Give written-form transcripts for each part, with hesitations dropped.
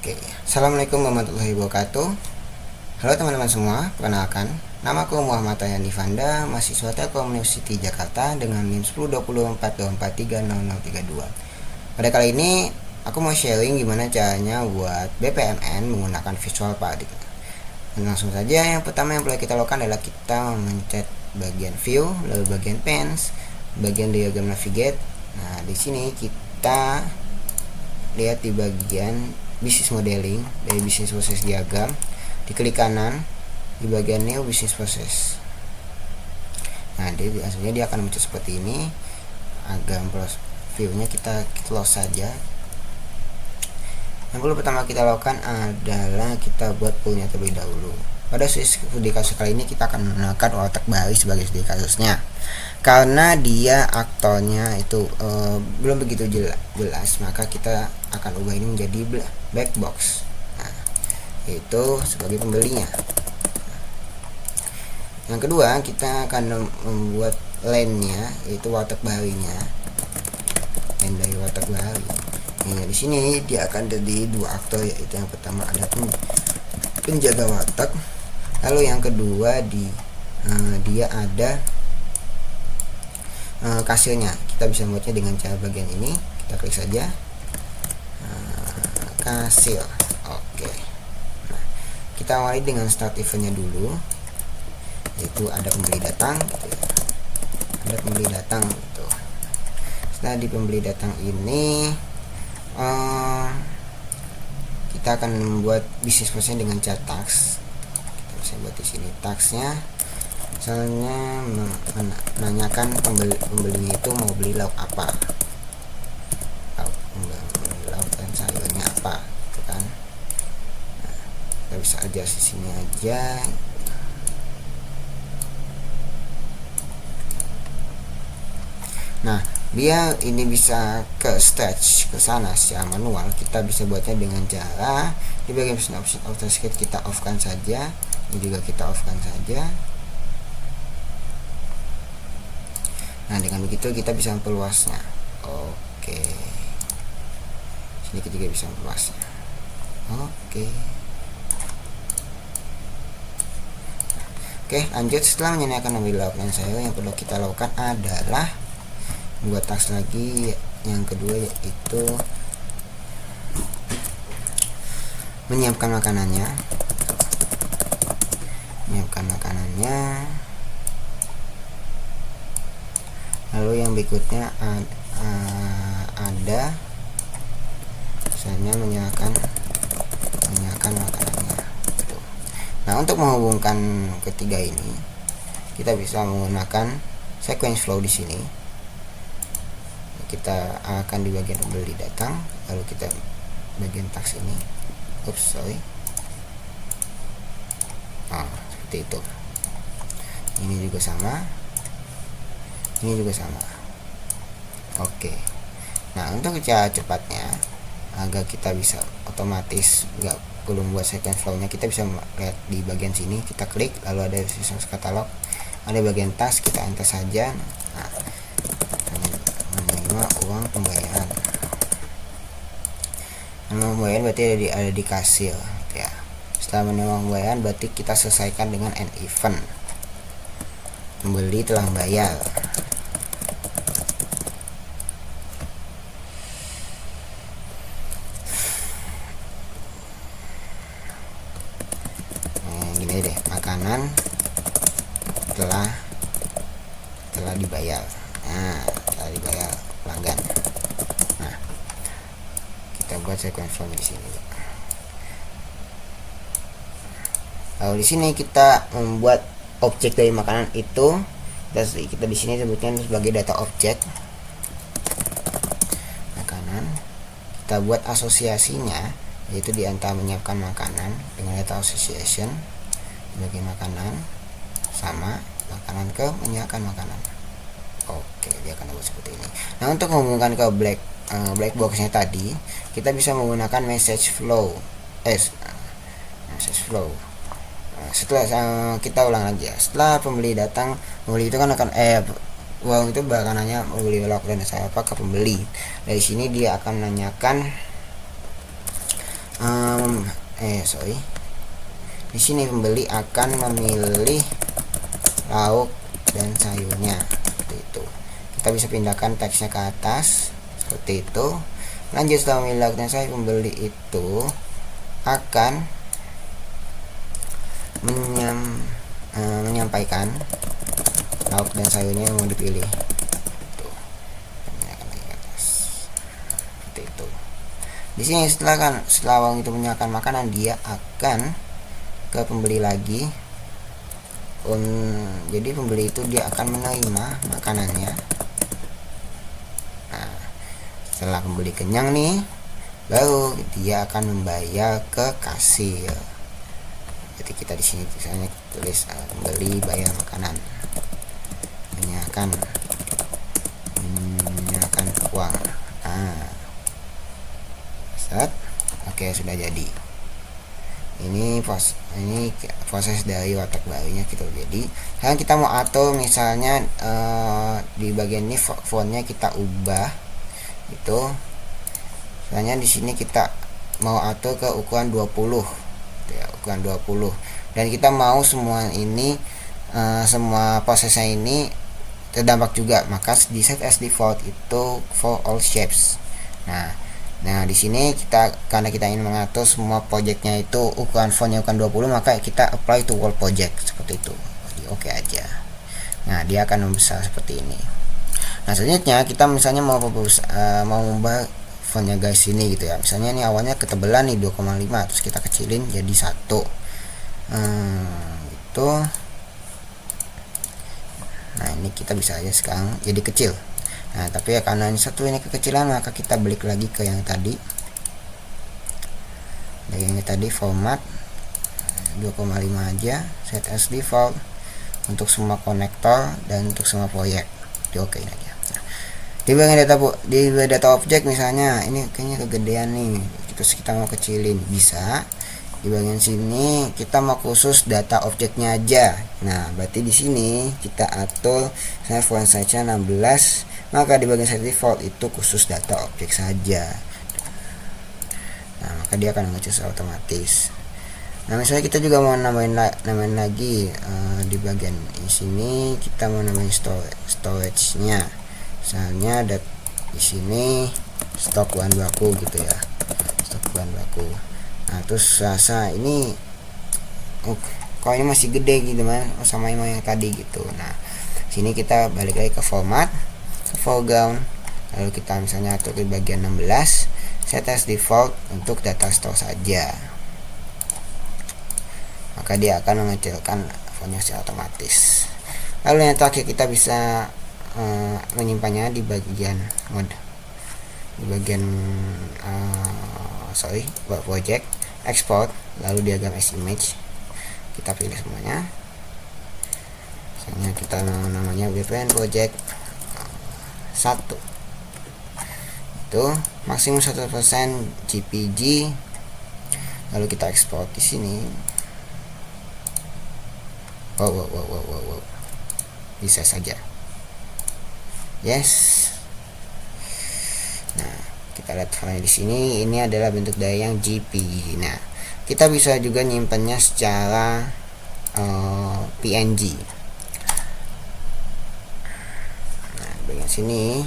Oke, Assalamualaikum warahmatullahi wabarakatuh. Halo teman-teman semua, perkenalkan, namaku Muhammad Ayandi Fanda, mahasiswa Telkom University Jakarta dengan NIM 102044230032. Pada kali ini, aku mau sharing gimana caranya buat BPMN menggunakan Visual Paradigm. Langsung saja, yang pertama yang perlu kita lakukan adalah kita mencet bagian View, lalu bagian Pens, bagian Diagram Navigate. Nah, di sini kita lihat di bagian Business Modeling dari Business Process Diagram, diklik kanan di bagian New Business Process. Nah, hasilnya dia akan muncul seperti ini. Agar view-nya kita close saja. Yang perlu pertama kita lakukan adalah kita buat poolnya terlebih dahulu. Pada studi kasus kali ini kita akan menggunakan watak Bahari sebagai studi kasusnya, karena dia aktornya itu belum begitu jelas, maka kita akan ubah ini menjadi black box. Nah, itu sebagai pembelinya. Yang kedua, kita akan membuat line-nya, yaitu watak Baharinya, line dari watak Bahari. Nah, di sini dia akan jadi dua aktor, yaitu yang pertama ada penjaga watak, lalu yang kedua dia ada kasirnya. Kita bisa membuatnya dengan cara bagian ini, kita klik saja kasir. Oke. Nah, kita awali dengan start eventnya dulu, yaitu ada pembeli datang gitu ya. Ada pembeli datang gitu. Setelah di pembeli datang ini kita akan membuat bisnis prosesnya dengan cara tax. Kita bisa buat di sini taxnya, misalnya menanyakan pembelinya itu mau beli lauk apa, lauk dan sayurnya apa, gitu kan. Nah, kita bisa aja di sini aja. Nah, biar ini bisa ke stretch ke sana secara manual, kita bisa buatnya dengan cara di bagian option AutoSketch kita off kan saja, ini juga kita off kan saja. Nah, dengan begitu kita bisa memperluasnya. Oke, sini kita juga bisa memperluasnya. Oke, lanjut. Setelah menyanyikan mobil lauk dan sayur, yang perlu kita lakukan adalah membuat task lagi. Yang kedua yaitu menyiapkan makanannya. Lalu yang berikutnya ada misalnya menyiapkan makanannya. Nah, untuk menghubungkan ketiga ini, kita bisa menggunakan sequence flow di sini. Kita akan di bagian pembeli datang, lalu kita bagian tax ini. Seperti itu. Ini juga sama. Oke. Nah, untuk cara cepatnya agar kita bisa otomatis nggak perlu membuat sequence flow-nya, kita bisa lihat di bagian sini, kita klik, lalu ada resource katalog, ada bagian task, kita enter saja. Nah, menerima uang pembayaran. Nama pembayaran berarti ada di kasir ya. Setelah menerima pembayaran berarti kita selesaikan dengan end event. Pembeli telah membayar. Gini deh, makanan telah dibayar. Nah, telah dibayar pelanggan. Nah, kita buat sequence flow di sini. Lalu di sini kita membuat objek dari makanan itu. Kita di sini sebutnya sebagai data objek makanan. Kita buat asosiasinya, yaitu di antara menyiapkan makanan dengan data association bagi makanan sama makanan ke menyiapkan makanan. Oke, dia akan buat seperti ini. Nah, untuk menghubungkan ke black boxnya tadi, kita bisa menggunakan message flow. Setelah kita ulang aja. Setelah pembeli datang, pembeli itu kan akan uang itu bakal nanya membeli lauk dan sayur apa ke pembeli. Dari sini dia akan menanyakan di sini pembeli akan memilih lauk dan sayurnya, seperti itu. Kita bisa pindahkan teksnya ke atas seperti itu. Lanjut, setelah memilih lauk dan sayur, pembeli itu akan menyampaikan lauk dan sayurnya yang mau dipilih. Seperti itu. Di sini setelah uang itu menyalakan makanan, dia akan ke pembeli lagi. Jadi pembeli itu dia akan menerima makanannya. Nah, setelah pembeli kenyang nih, baru dia akan membayar ke kasir. Jadi kita di sini misalnya tulis pembeli bayar makanan, menyerahkan uang. Set. Oke, sudah jadi. Ini proses dari watak barunya kita jadi. Sekarang kita mau atur, misalnya di bagian ini fontnya kita ubah itu. Misalnya di sini kita mau atur ke ukuran 20 ya, ukuran 20, dan kita mau semua ini semua prosesnya ini terdampak juga, maka di set as default itu for all shapes. Nah di sini karena kita ingin mengatur semua projectnya itu ukuran fontnya ukuran 20, maka kita apply to all project seperti itu. Jadi oke aja. Nah dia akan membesar seperti ini. Nah selanjutnya kita misalnya mau mengubah fontnya guys ini gitu ya. Misalnya ini awalnya ketebalan nih 2,5, terus kita kecilin jadi 1 gitu. Nah ini kita bisa aja sekarang jadi kecil. Nah tapi ya karena ini ini kekecilan, maka kita balik lagi ke yang tadi. Dari yang tadi format 2,5 aja, set as default untuk semua konektor dan untuk semua proyek. Oke aja. Nah, di bagian data objek misalnya ini kayaknya kegedean nih, terus kita mau kecilin, bisa. Di bagian sini kita mau khusus data objeknya aja. Nah berarti di sini kita atur saya font size 16, maka di bagian set default itu khusus data objek saja. Nah maka dia akan ngecus otomatis. Nah misalnya kita juga mau nambahin lagi di bagian di sini kita mau nambahin storage-nya. Misalnya ada di sini stok bahan baku gitu ya, stok bahan baku. Nah terus rasa ini kok ini masih gede gitu sama yang tadi gitu. Nah sini kita balik lagi ke format, ke foreground, lalu kita misalnya atur di bagian 16, set as default untuk data store saja, maka dia akan mengecilkan fontnya secara otomatis. Lalu yang terakhir kita bisa menyimpannya di bagian mode, di bagian project, export, lalu diagram as image. Kita pilih semuanya. Misalnya kita namanya BPN project 1. Itu maksimum 100% JPG. Lalu kita ekspor di sini. Wow. Bisa saja. Yes. Nah, kita lihat file di sini, ini adalah bentuk dari yang JPG. Nah, kita bisa juga nyimpannya secara PNG. Nah, bagian sini,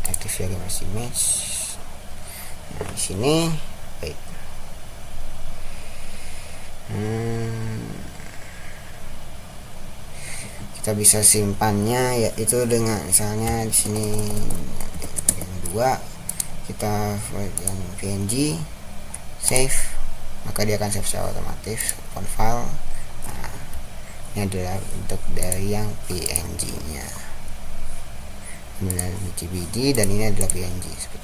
active diagram as image. Nah, di sini, wait. Kita bisa simpannya yaitu dengan misalnya di sini yang 2 kita yang PNG save, maka dia akan save secara otomatis open file. Nah, ini adalah bentuk dari yang PNG nya, ini JPG dan ini adalah PNG seperti